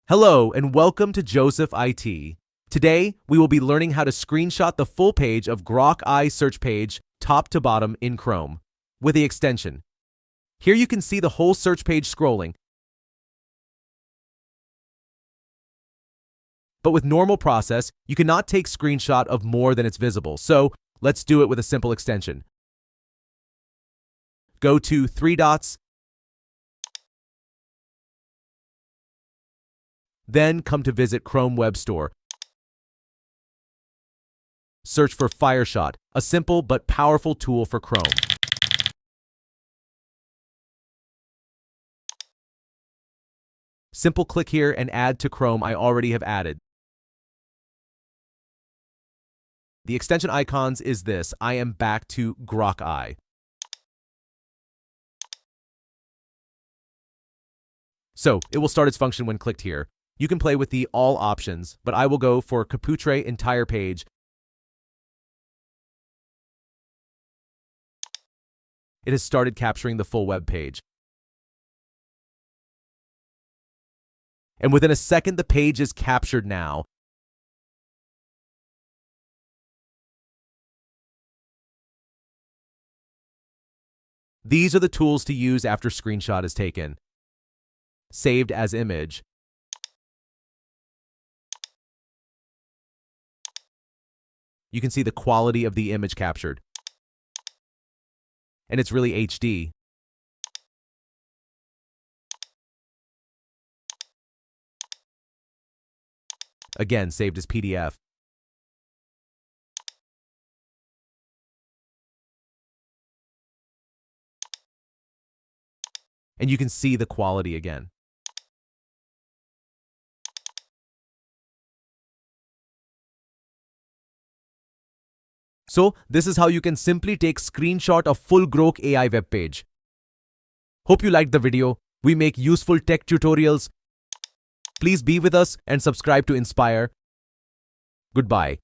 Hello and welcome to Joseph IT. Today, we will be learning how to screenshot the full page of Grok AI search page top to bottom in Chrome with the extension. Here you can see the whole search page scrolling. But with normal process, you cannot take screenshot of more than it's visible. So let's do it with a simple extension. Go to three dots, then come to visit Chrome Web Store. Search for Fireshot, a simple but powerful tool for Chrome. Simple click here and add to Chrome I already have added. The extension icons is this. I am back to Grok AI. So it will start its function when clicked here. You can play with the all options, but I will go for Caputre entire page. It has started capturing the full web page. And within a second, the page is captured now. These are the tools to use after screenshot is taken. Saved as image. You can see the quality of the image captured. And it's really HD. Again, saved as PDF. And you can see the quality again. So, this is how you can simply take screenshot of full Grok AI web page. Hope you liked the video. We make useful tech tutorials. Please be with us and subscribe to Inspire. Goodbye.